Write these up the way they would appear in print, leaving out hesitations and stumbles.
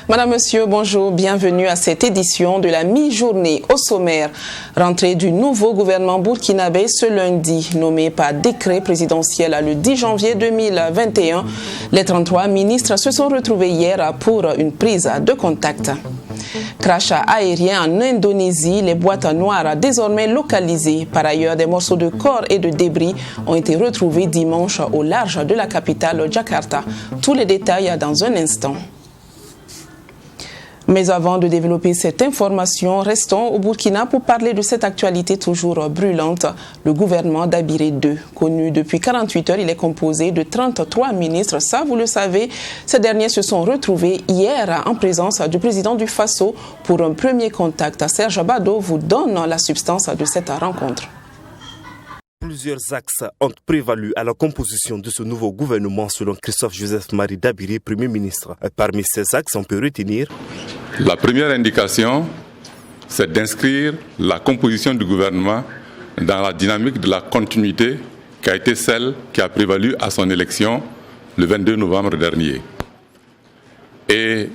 Madame, Monsieur, bonjour, bienvenue à cette édition de la mi-journée. Au sommaire, rentrée du nouveau gouvernement burkinabé ce lundi, nommé par décret présidentiel le 10 janvier 2021. Les 33 ministres se sont retrouvés hier pour une prise de contact. Crash aérien en Indonésie, les boîtes noires désormais localisées. Par ailleurs, des morceaux de corps et de débris ont été retrouvés dimanche au large de la capitale Jakarta. Tous les détails dans un instant. Mais avant de développer cette information, restons au Burkina pour parler de cette actualité toujours brûlante. Le gouvernement d'Abiré II, connu depuis 48 heures, il est composé de 33 ministres. Ça, vous le savez, ces derniers se sont retrouvés hier en présence du président du Faso pour un premier contact. Serge Bado vous donne la substance de cette rencontre. Plusieurs axes ont prévalu à la composition de ce nouveau gouvernement selon Christophe-Joseph Marie Dabiri, Premier ministre. Parmi ces axes, on peut retenir... La première indication, c'est d'inscrire la composition du gouvernement dans la dynamique de la continuité qui a été celle qui a prévalu à son élection le 22 novembre dernier. Et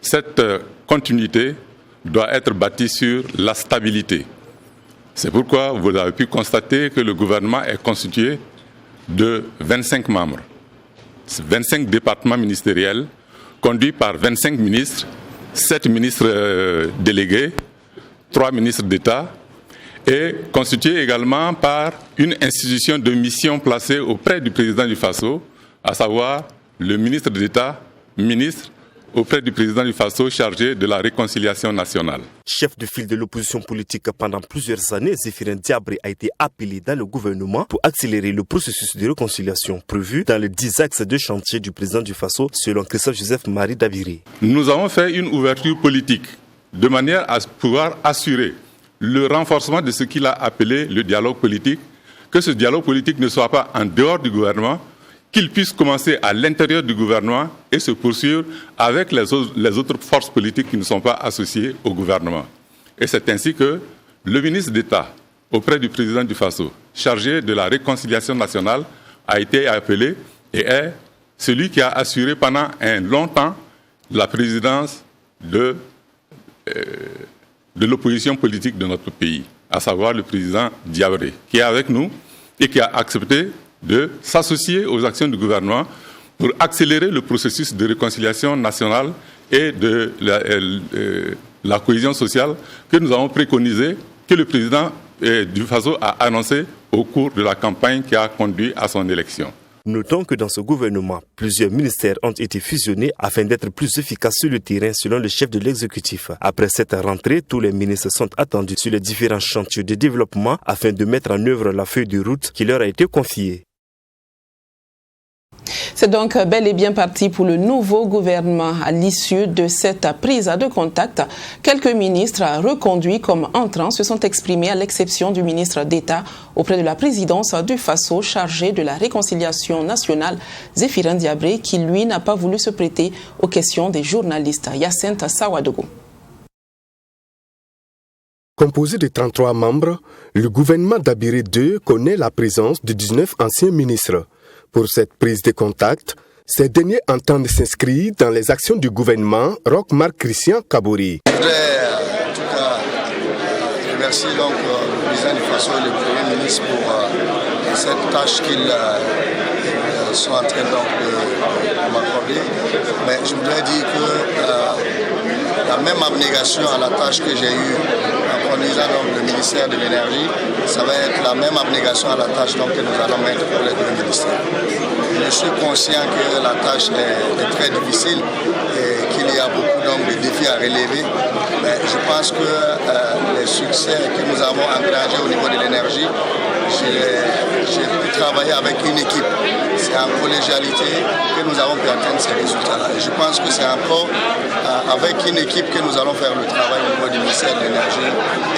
cette continuité doit être bâtie sur la stabilité. C'est pourquoi vous avez pu constater que le gouvernement est constitué de 25 membres, 25 départements ministériels conduits par 25 ministres, 7 ministres délégués, 3 ministres d'État et constitué également par une institution de mission placée auprès du président du Faso, à savoir le ministre d'État, ministre auprès du président du Faso chargé de la réconciliation nationale. Chef de file de l'opposition politique pendant plusieurs années, Zéphirin Diabré a été appelé dans le gouvernement pour accélérer le processus de réconciliation prévu dans les 10 axes de chantier du président du Faso, selon Christophe-Joseph Marie Dabiri. Nous avons fait une ouverture politique de manière à pouvoir assurer le renforcement de ce qu'il a appelé le dialogue politique, que ce dialogue politique ne soit pas en dehors du gouvernement, qu'il puisse commencer à l'intérieur du gouvernement et se poursuivre avec les autres forces politiques qui ne sont pas associées au gouvernement. Et c'est ainsi que le ministre d'État, auprès du président du Faso, chargé de la réconciliation nationale, a été appelé et est celui qui a assuré pendant un long temps la présidence de l'opposition politique de notre pays, à savoir le président Diabré, qui est avec nous et qui a accepté de s'associer aux actions du gouvernement pour accélérer le processus de réconciliation nationale et de la cohésion sociale que nous avons préconisé, que le président du Faso a annoncé au cours de la campagne qui a conduit à son élection. Notons que dans ce gouvernement, plusieurs ministères ont été fusionnés afin d'être plus efficaces sur le terrain selon le chef de l'exécutif. Après cette rentrée, tous les ministres sont attendus sur les différents chantiers de développement afin de mettre en œuvre la feuille de route qui leur a été confiée. C'est donc bel et bien parti pour le nouveau gouvernement. À l'issue de cette prise de contact, quelques ministres reconduits comme entrants se sont exprimés à l'exception du ministre d'État auprès de la présidence du Faso chargé de la réconciliation nationale, Zéphirin Diabré, qui lui n'a pas voulu se prêter aux questions des journalistes. Yacinthe Sawadogo. Composé de 33 membres, le gouvernement d'Abiré II connaît la présence de 19 anciens ministres. Pour cette prise de contact, ces derniers entendent s'inscrire dans les actions du gouvernement Roch-Marc Christian Kabouri. Je voudrais en tout cas remercier donc, le président du Faso et le Premier ministre pour cette tâche qu'ils sont en train donc, de m'accorder. Mais je voudrais dire que la même abnégation à la tâche que j'ai eue en conduisant donc, le ministère de l'Énergie, ça va être la même abnégation à la tâche donc, que nous allons mettre pour les deux ministères. Je suis conscient que la tâche est très difficile et qu'il y a beaucoup donc, de défis à relever. Mais je pense que les succès que nous avons engrangés au niveau de l'énergie, je les j'ai pu travailler avec une équipe. C'est en collégialité que nous avons pu atteindre ces résultats-là. Et je pense que c'est encore avec une équipe que nous allons faire le travail au niveau du ministère de l'Énergie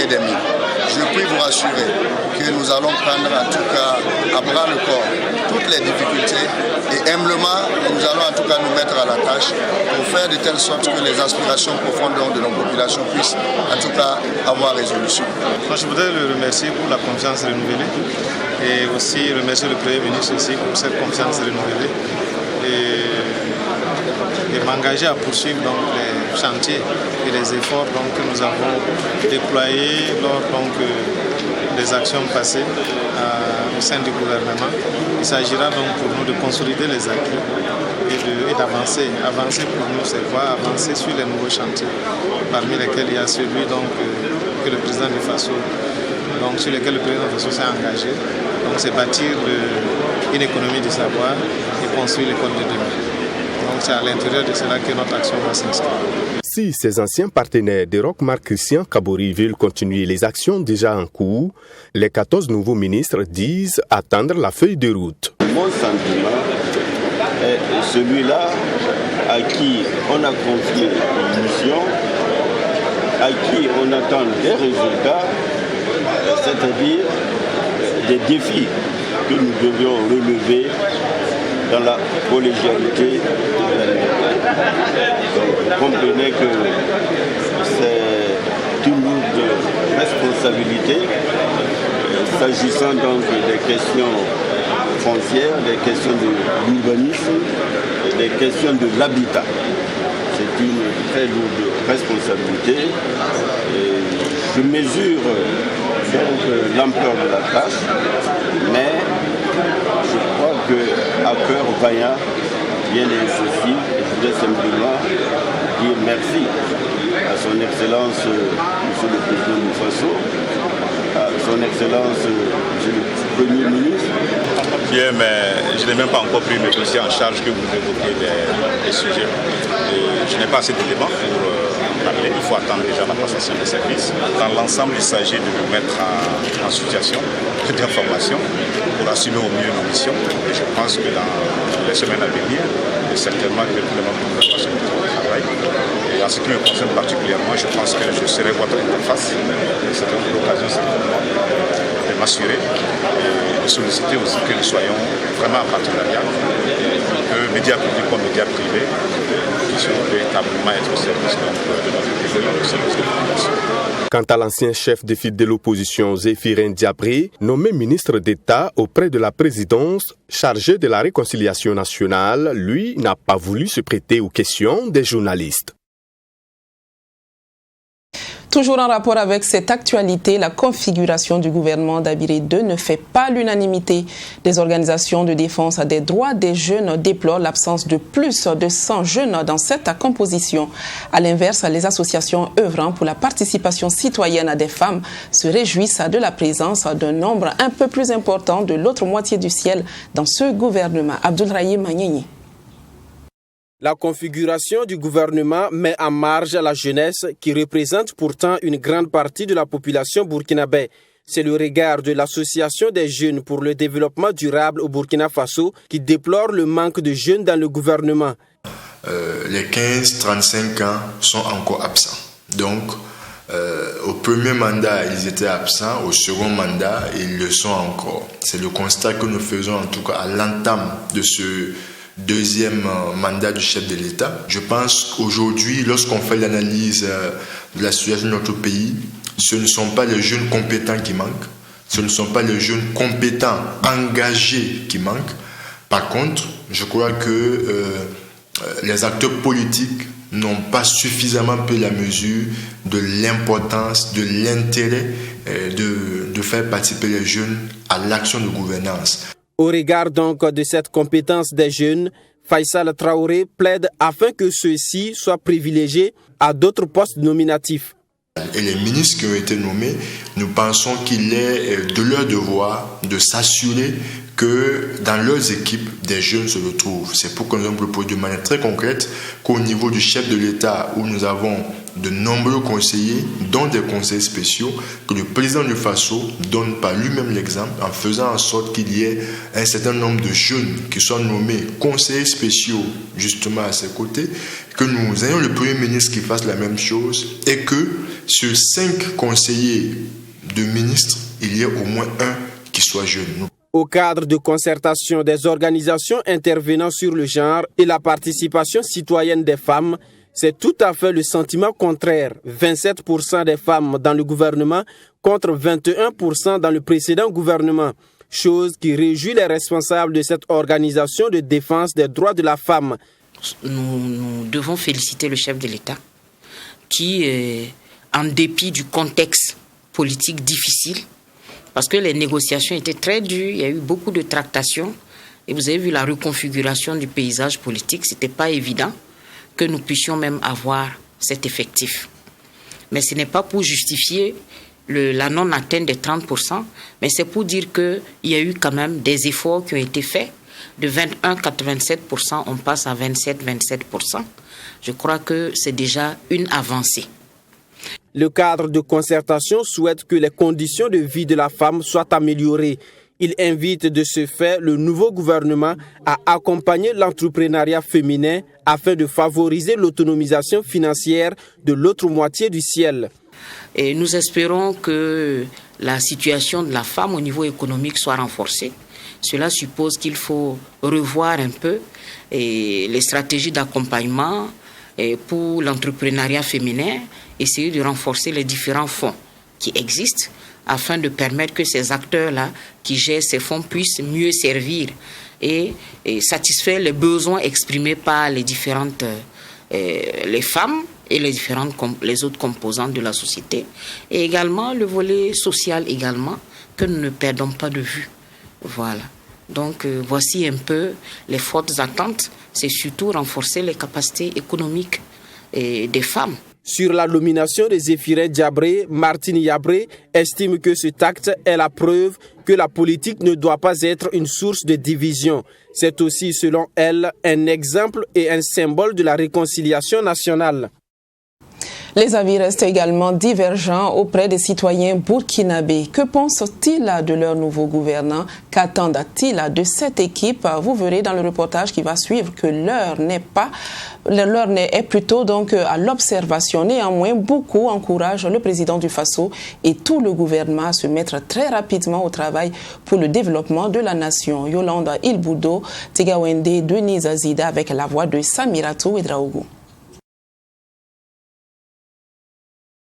et des Mines. Je puis vous rassurer que nous allons prendre en tout cas à bras le corps toutes les difficultés et humblement nous allons en tout cas nous mettre à la tâche pour faire de telle sorte que les aspirations profondes de nos populations puissent en tout cas avoir résolution. Moi, je voudrais le remercier pour la confiance renouvelée et aussi remercier le Premier ministre aussi pour cette confiance renouvelée et m'engager à poursuivre donc, les chantiers et les efforts donc, que nous avons déployés lors des actions passées au sein du gouvernement. Il s'agira donc pour nous de consolider les acquis et d'avancer. Avancer pour nous, c'est quoi? Avancer sur les nouveaux chantiers, parmi lesquels il y a celui donc, que le président du FASO, donc, sur lequel le président du FASO s'est engagé. Donc c'est bâtir une économie du savoir et construire l'école de demain. Donc c'est à l'intérieur de cela que notre action va s'inscrire. Si ces anciens partenaires de Roch-Marc Christian Kabori veulent continuer les actions déjà en cours, les 14 nouveaux ministres disent attendre la feuille de route. Mon sentiment est celui-là à qui on a confié une mission, à qui on attend des résultats, c'est-à-dire des défis que nous devions relever dans la collégialité de la liberté. Donc, vous comprenez que c'est une lourde responsabilité s'agissant donc des questions foncières, des questions de l'urbanisme, des questions de l'habitat. C'est une très lourde responsabilité. Et je mesure donc l'ampleur de la tâche, mais je crois qu'à cœur vaillant, bien des soucis, et je voudrais simplement dire merci à son Excellence, Monsieur le Président du FASO, à son Excellence, Monsieur le Premier ministre. Bien, mais je n'ai même pas encore pris le dossier en charge que vous évoquez les sujets. Je n'ai pas assez d'éléments pour parler. Il faut attendre déjà la passation des services. Dans l'ensemble, il s'agit de nous mettre en situation d'information pour assumer au mieux nos missions. Et je pense que dans les semaines à venir, certainement que tous les membres du gouvernement se mettront au travail. Et en ce qui me concerne particulièrement, je pense que je serai votre interface. C'est donc l'occasion certainement de m'assurer et de solliciter aussi que nous soyons vraiment en partenariat, que médias publics comme médias privés puissent véritablement être au service de notre pays et au service de la population. Quant à l'ancien chef de file de l'opposition Zéphirin Diabré, nommé ministre d'État auprès de la présidence chargé de la réconciliation nationale, lui n'a pas voulu se prêter aux questions des journalistes. Toujours en rapport avec cette actualité, la configuration du gouvernement d'Abiré II ne fait pas l'unanimité. Des organisations de défense des droits des jeunes déplorent l'absence de plus de 100 jeunes dans cette composition. À l'inverse, les associations œuvrant pour la participation citoyenne des femmes se réjouissent de la présence d'un nombre un peu plus important de l'autre moitié du ciel dans ce gouvernement. Abdoulrahim Magnéni. La configuration du gouvernement met en marge la jeunesse qui représente pourtant une grande partie de la population burkinabé. C'est le regard de l'Association des jeunes pour le développement durable au Burkina Faso qui déplore le manque de jeunes dans le gouvernement. Les 15-35 ans sont encore absents. Donc, au premier mandat, ils étaient absents. Au second mandat, ils le sont encore. C'est le constat que nous faisons en tout cas à l'entame de ce deuxième mandat du chef de l'État. Je pense qu'aujourd'hui, lorsqu'on fait l'analyse de la situation de notre pays, ce ne sont pas les jeunes compétents qui manquent, ce ne sont pas les jeunes compétents engagés qui manquent. Par contre, je crois que les acteurs politiques n'ont pas suffisamment pris la mesure de l'importance, de l'intérêt de faire participer les jeunes à l'action de gouvernance. Au regard donc de cette compétence des jeunes, Faisal Traoré plaide afin que ceux-ci soient privilégiés à d'autres postes nominatifs. Et les ministres qui ont été nommés, nous pensons qu'il est de leur devoir de s'assurer que dans leurs équipes, des jeunes se retrouvent. C'est pourquoi nous avons proposé de manière très concrète qu'au niveau du chef de l'État, où nous avons de nombreux conseillers, dont des conseillers spéciaux, que le président du Faso donne par lui-même l'exemple en faisant en sorte qu'il y ait un certain nombre de jeunes qui soient nommés conseillers spéciaux justement à ses côtés, que nous ayons le Premier ministre qui fasse la même chose et que sur 5 conseillers de ministres, il y ait au moins un qui soit jeune. Au cadre de concertation des organisations intervenant sur le genre et la participation citoyenne des femmes, c'est tout à fait le sentiment contraire. 27% des femmes dans le gouvernement contre 21% dans le précédent gouvernement. Chose qui réjouit les responsables de cette organisation de défense des droits de la femme. Nous devons féliciter le chef de l'État qui, en dépit du contexte politique difficile, parce que les négociations étaient très dures, il y a eu beaucoup de tractations et vous avez vu la reconfiguration du paysage politique, ce n'était pas évident que nous puissions même avoir cet effectif. Mais ce n'est pas pour justifier la non-atteinte des 30%, mais c'est pour dire qu'il y a eu quand même des efforts qui ont été faits. De 21,87%, on passe à 27,27%. Je crois que c'est déjà une avancée. Le cadre de concertation souhaite que les conditions de vie de la femme soient améliorées. Il invite de ce fait le nouveau gouvernement à accompagner l'entrepreneuriat féminin afin de favoriser l'autonomisation financière de l'autre moitié du ciel. Et nous espérons que la situation de la femme au niveau économique soit renforcée. Cela suppose qu'il faut revoir un peu les stratégies d'accompagnement pour l'entrepreneuriat féminin, essayer de renforcer les différents fonds qui existent afin de permettre que ces acteurs-là qui gèrent ces fonds puissent mieux servir et satisfaire les besoins exprimés par les différentes les femmes et les autres composantes de la société. Et également le volet social également, que nous ne perdons pas de vue. Voilà. Donc voici un peu les fortes attentes, c'est surtout renforcer les capacités économiques des femmes. Sur la nomination de Zéphirine Diabré, Martine Yabré estime que cet acte est la preuve que la politique ne doit pas être une source de division. C'est aussi, selon elle, un exemple et un symbole de la réconciliation nationale. Les avis restent également divergents auprès des citoyens burkinabés. Que pensent-ils de leur nouveau gouvernant? Qu'attendent-ils de cette équipe? Vous verrez dans le reportage qui va suivre que l'heure est plutôt donc à l'observation. Néanmoins, beaucoup encouragent le président du Faso et tout le gouvernement à se mettre très rapidement au travail pour le développement de la nation. Yolanda Ilboudo, Tigawende, Denise Azida avec la voix de Samiratou Ouedraogo.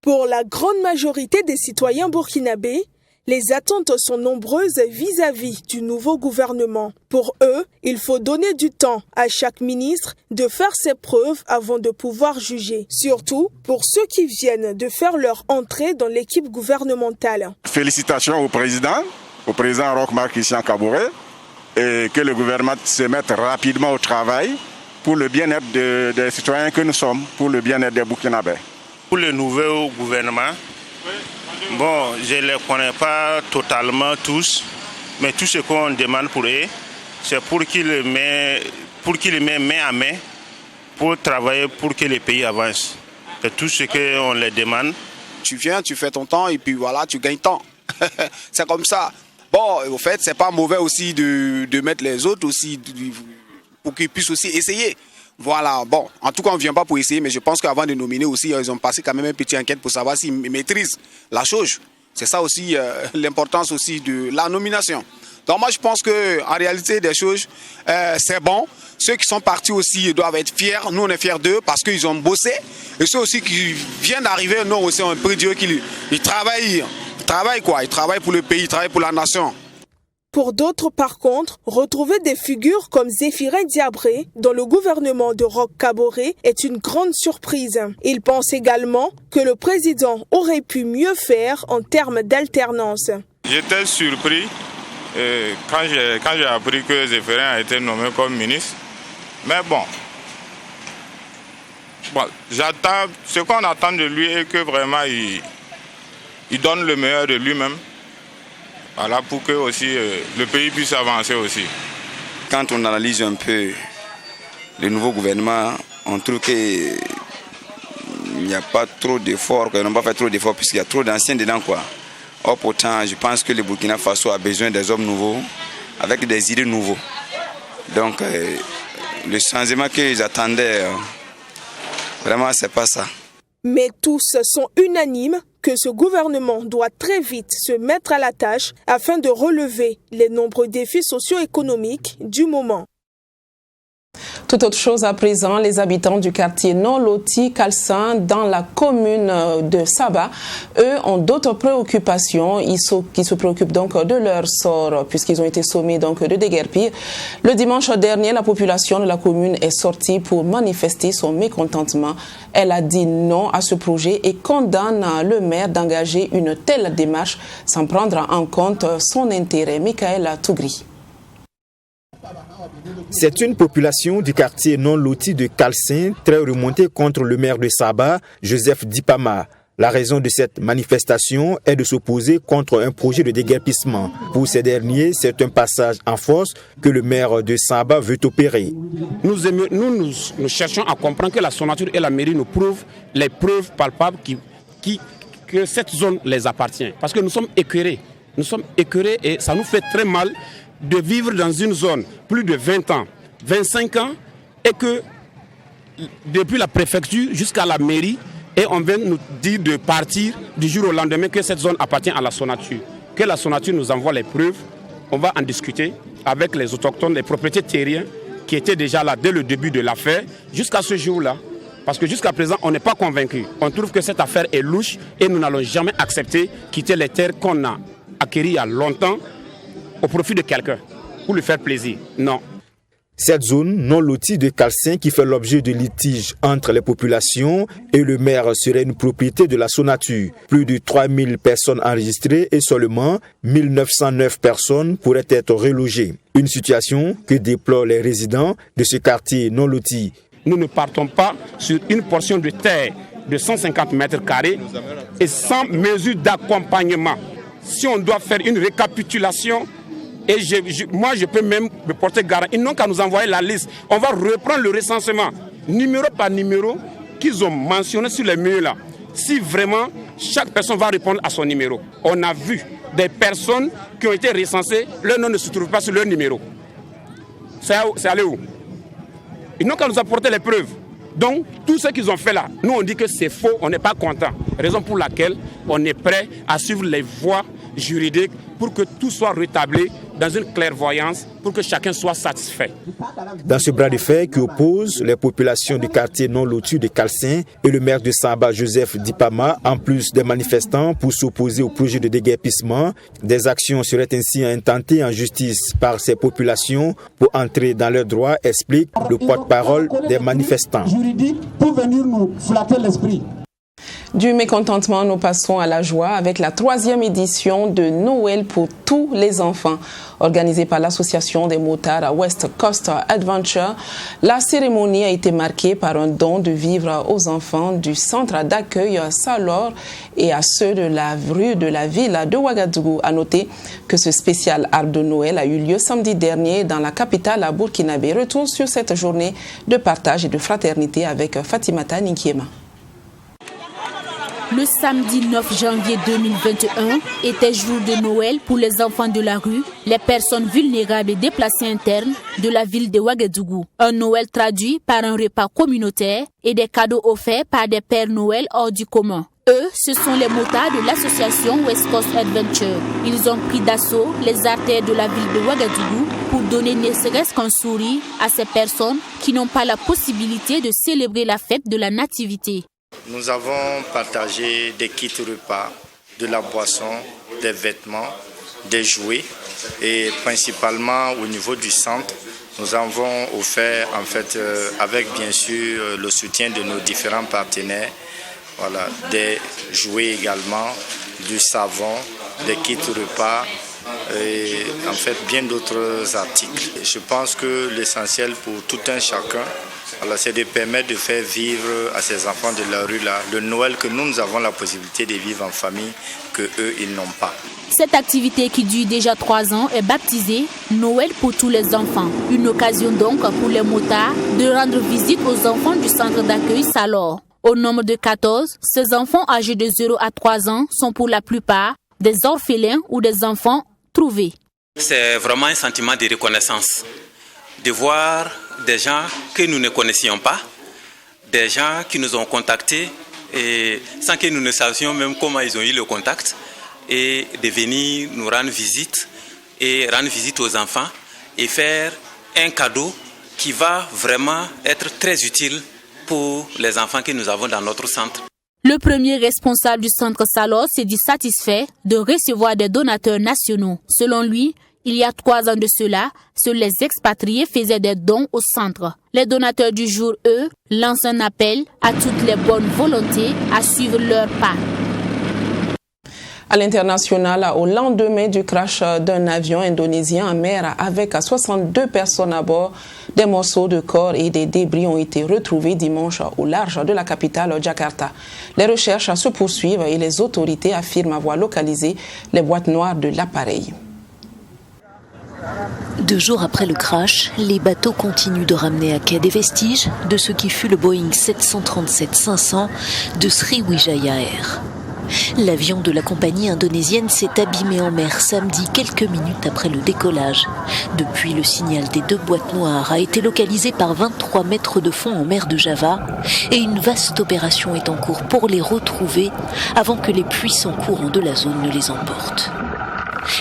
Pour la grande majorité des citoyens burkinabés, les attentes sont nombreuses vis-à-vis du nouveau gouvernement. Pour eux, il faut donner du temps à chaque ministre de faire ses preuves avant de pouvoir juger. Surtout pour ceux qui viennent de faire leur entrée dans l'équipe gouvernementale. Félicitations au président Roch-Marc Christian Kaboré, et que le gouvernement se mette rapidement au travail pour le bien-être des citoyens que nous sommes, pour le bien-être des Burkinabés. Pour le nouveau gouvernement, bon, je ne les connais pas totalement tous, mais tout ce qu'on demande pour eux, c'est pour qu'ils mettent main à main pour travailler pour que le pays avance. C'est tout ce qu'on les demande. Tu viens, tu fais ton temps et puis voilà, tu gagnes temps. C'est comme ça. Bon, au fait, c'est pas mauvais aussi de mettre les autres aussi pour qu'ils puissent aussi essayer. Voilà, bon, en tout cas, on ne vient pas pour essayer, mais je pense qu'avant de nominer aussi, ils ont passé quand même une petite enquête pour savoir s'ils maîtrisent la chose. C'est ça aussi l'importance aussi de la nomination. Donc moi, je pense qu'en réalité des choses, c'est bon. Ceux qui sont partis aussi doivent être fiers. Nous, on est fiers d'eux parce qu'ils ont bossé. Et ceux aussi qui viennent d'arriver, nous aussi, on prie Dieu qu'ils travaillent. Ils travaillent quoi? Ils travaillent pour le pays, ils travaillent pour la nation. Pour d'autres, par contre, retrouver des figures comme Zéphirine Diabré dans le gouvernement de Roch Kaboré est une grande surprise. Il pense également que le président aurait pu mieux faire en termes d'alternance. J'étais surpris quand j'ai appris que Zéphirine a été nommé comme ministre. Mais bon, j'attends, ce qu'on attend de lui est que vraiment il donne le meilleur de lui-même. Voilà, pour que aussi, le pays puisse avancer aussi. Quand on analyse un peu le nouveau gouvernement, on trouve qu'il il n'y a pas trop d'efforts, ils n'ont pas fait trop d'efforts puisqu'il y a trop d'anciens dedans, quoi. Or, pourtant, je pense que le Burkina Faso a besoin des hommes nouveaux, avec des idées nouveaux. Donc, le changement qu'ils attendaient, vraiment, c'est pas ça. Mais tous sont unanimes que ce gouvernement doit très vite se mettre à la tâche afin de relever les nombreux défis socio-économiques du moment. Tout autre chose à présent, les habitants du quartier non loti Kalsin dans la commune de Saba, eux, ont d'autres préoccupations. Qui se préoccupent donc de leur sort puisqu'ils ont été sommés donc de déguerpir. Le dimanche dernier, la population de la commune est sortie pour manifester son mécontentement. Elle a dit non à ce projet et condamne le maire d'engager une telle démarche sans prendre en compte son intérêt. Michael Tougri. C'est une population du quartier non loti de Kalsin très remontée contre le maire de Saba, Joseph Dipama. La raison de cette manifestation est de s'opposer contre un projet de déguerpissement. Pour ces derniers, c'est un passage en force que le maire de Saba veut opérer. Nous cherchons à comprendre que la Sonature et la mairie nous prouvent les preuves palpables que cette zone les appartient. Parce que nous sommes écœurés. Nous sommes écœurés et ça nous fait très mal de vivre dans une zone plus de 20 ans, 25 ans, et que depuis la préfecture jusqu'à la mairie, et on vient nous dire de partir du jour au lendemain que cette zone appartient à la Sonature. Que la Sonature nous envoie les preuves, on va en discuter avec les autochtones, les propriétaires terriens qui étaient déjà là dès le début de l'affaire, jusqu'à ce jour-là. Parce que jusqu'à présent, on n'est pas convaincus. On trouve que cette affaire est louche et nous n'allons jamais accepter quitter les terres qu'on a acquises il y a longtemps au profit de quelqu'un, pour lui faire plaisir. Non. Cette zone non lotie de Kalsin qui fait l'objet de litiges entre les populations et le maire serait une propriété de la Sonature. Plus de 3000 personnes enregistrées et seulement 1909 personnes pourraient être relogées. Une situation que déplorent les résidents de ce quartier non loti. Nous ne partons pas sur une portion de terre de 150 mètres carrés et sans mesure d'accompagnement. Si on doit faire une récapitulation, et moi je peux même me porter garant, ils n'ont qu'à nous envoyer la liste. On va reprendre le recensement, numéro par numéro, qu'ils ont mentionné sur les murs là. Si vraiment chaque personne va répondre à son numéro. On a vu des personnes qui ont été recensées, leur nom ne se trouve pas sur leur numéro. C'est allé où? Ils n'ont qu'à nous apporter les preuves. Donc, tout ce qu'ils ont fait là, nous on dit que c'est faux, on n'est pas content. Raison pour laquelle on est prêt à suivre les voies juridiques pour que tout soit rétabli dans une clairvoyance, pour que chacun soit satisfait. Dans ce bras de fer qui oppose les populations du quartier non loti de Kalsin et le maire de Saba, Joseph Dipama, en plus des manifestants pour s'opposer au projet de déguerpissement, des actions seraient ainsi intentées en justice par ces populations pour entrer dans leurs droits, explique le porte-parole des manifestants. Pour venir nous flatter l'esprit. Du mécontentement, nous passons à la joie avec la 3e édition de Noël pour tous les enfants. Organisée par l'association des motards West Coast Adventure, la cérémonie a été marquée par un don de vivres aux enfants du centre d'accueil Salor et à ceux de la rue de la ville de Ouagadougou. À noter que ce spécial arbre de Noël a eu lieu samedi dernier dans la capitale à Burkinabé. Retour sur cette journée de partage et de fraternité avec Fatimata Ninkiema. Le samedi 9 janvier 2021 était jour de Noël pour les enfants de la rue, les personnes vulnérables et déplacées internes de la ville de Ouagadougou. Un Noël traduit par un repas communautaire et des cadeaux offerts par des pères Noël hors du commun. Eux, ce sont les motards de l'association West Coast Adventure. Ils ont pris d'assaut les artères de la ville de Ouagadougou pour donner ne serait-ce qu'un sourire à ces personnes qui n'ont pas la possibilité de célébrer la fête de la nativité. Nous avons partagé des kits repas, de la boisson, des vêtements, des jouets et principalement au niveau du centre, nous avons offert en fait avec bien sûr le soutien de nos différents partenaires, voilà, des jouets également, du savon, des kits repas et en fait bien d'autres articles. Je pense que l'essentiel pour tout un chacun, c'est de permettre de faire vivre à ces enfants de la rue là le Noël que nous avons la possibilité de vivre en famille, que eux ils n'ont pas. Cette activité qui dure déjà 3 ans est baptisée Noël pour tous les enfants. Une occasion donc pour les motards de rendre visite aux enfants du centre d'accueil Salor. Au nombre de 14, ces enfants âgés de 0 à 3 ans sont pour la plupart des orphelins ou des enfants trouvés. C'est vraiment un sentiment de reconnaissance, de voir des gens que nous ne connaissions pas, des gens qui nous ont contactés et sans que nous ne sachions même comment ils ont eu le contact, et de venir nous rendre visite et rendre visite aux enfants et faire un cadeau qui va vraiment être très utile pour les enfants que nous avons dans notre centre. Le premier responsable du centre Salos s'est dit satisfait de recevoir des donateurs nationaux. Selon lui, il y a 3 ans de cela, seuls les expatriés faisaient des dons au centre. Les donateurs du jour, eux, lancent un appel à toutes les bonnes volontés à suivre leur pas. À l'international, au lendemain du crash d'un avion indonésien en mer avec 62 personnes à bord, des morceaux de corps et des débris ont été retrouvés dimanche au large de la capitale Jakarta. Les recherches se poursuivent et les autorités affirment avoir localisé les boîtes noires de l'appareil. 2 jours après le crash, les bateaux continuent de ramener à quai des vestiges de ce qui fut le Boeing 737-500 de Sriwijaya Air. L'avion de la compagnie indonésienne s'est abîmé en mer samedi, quelques minutes après le décollage. Depuis, le signal des 2 boîtes noires a été localisé par 23 mètres de fond en mer de Java et une vaste opération est en cours pour les retrouver avant que les puissants courants de la zone ne les emportent.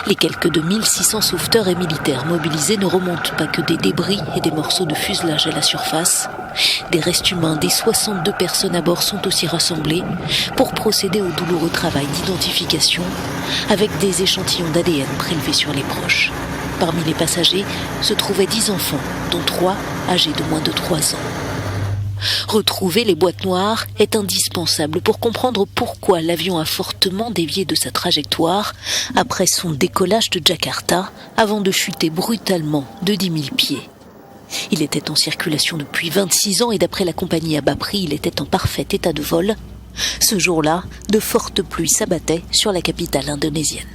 Les quelques 2600 sauveteurs et militaires mobilisés ne remontent pas que des débris et des morceaux de fuselage à la surface. Des restes humains des 62 personnes à bord sont aussi rassemblés pour procéder au douloureux travail d'identification avec des échantillons d'ADN prélevés sur les proches. Parmi les passagers se trouvaient 10 enfants, dont 3 âgés de moins de 3 ans. Retrouver les boîtes noires est indispensable pour comprendre pourquoi l'avion a fortement dévié de sa trajectoire après son décollage de Jakarta avant de chuter brutalement de 10 000 pieds. Il était en circulation depuis 26 ans et d'après la compagnie à bas prix, il était en parfait état de vol. Ce jour-là, de fortes pluies s'abattaient sur la capitale indonésienne.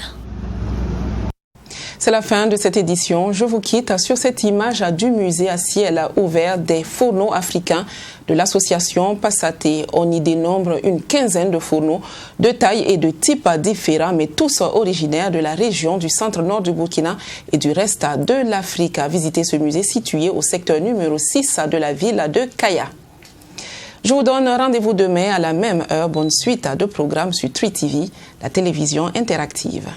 C'est la fin de cette édition. Je vous quitte sur cette image du musée à ciel ouvert des fourneaux africains de l'association Passaté. On y dénombre une quinzaine de fourneaux de taille et de type différents, mais tous originaires de la région du centre-nord du Burkina et du reste de l'Afrique. Visitez ce musée situé au secteur numéro 6 de la ville de Kaya. Je vous donne rendez-vous demain à la même heure. Bonne suite de programmes sur 3TV, la télévision interactive.